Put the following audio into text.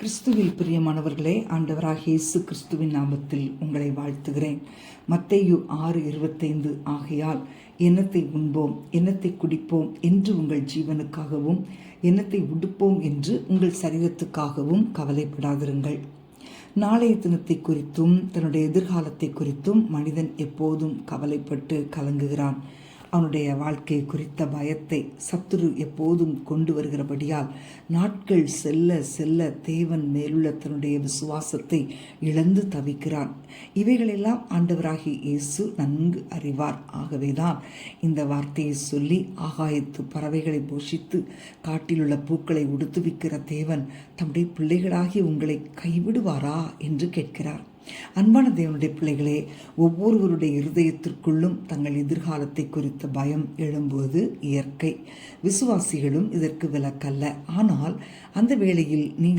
கிறிஸ்துவில் பிரியமானவர்களே, ஆண்டவராகிய இயேசு கிறிஸ்துவின் நாமத்தில் உங்களை வாழ்த்துகிறேன். மத்தேயு 6:25 ஆகையால் எண்ணத்தை உண்போம், எண்ணத்தை குடிப்போம் என்று உங்கள் ஜீவனுக்காகவும், எண்ணத்தை உடுப்போம் என்று உங்கள் சரீரத்துக்காகவும் கவலைப்படாதிருங்கள். நாளைய தினத்தை குறித்தும் தன்னுடைய எதிர்காலத்தை குறித்தும் மனிதன் எப்போதும் கவலைப்பட்டு கலங்குகிறான். அவனுடைய வாழ்க்கை குறித்த பயத்தை சத்துரு எப்போதும் கொண்டு வருகிறபடியால் நாட்கள் செல்ல செல்ல தேவன் மேலுள்ள தன்னுடைய விசுவாசத்தை இழந்து தவிக்கிறான். இவைகளெல்லாம் ஆண்டவராகிய இயேசு நன்கு அறிவார். ஆகவேதான் இந்த வார்த்தையை சொல்லி, ஆகாயத்து பறவைகளை போஷித்து காட்டிலுள்ள பூக்களை உடுத்துவிக்கிற தேவன் தம்முடைய பிள்ளைகளாகி உங்களை கைவிடுவாரா என்று கேட்கிறார். அன்பான தேவனுடைய பிள்ளைகளே, ஒவ்வொருவருடைய இருதயத்திற்குள்ளும் தங்கள் எதிர்காலத்தை குறித்த பயம் எழும்புவது இயற்கை. விசுவாசிகளும் இதற்கு விலக்கல்ல. ஆனால் அந்த வேளையில் நீங்கள்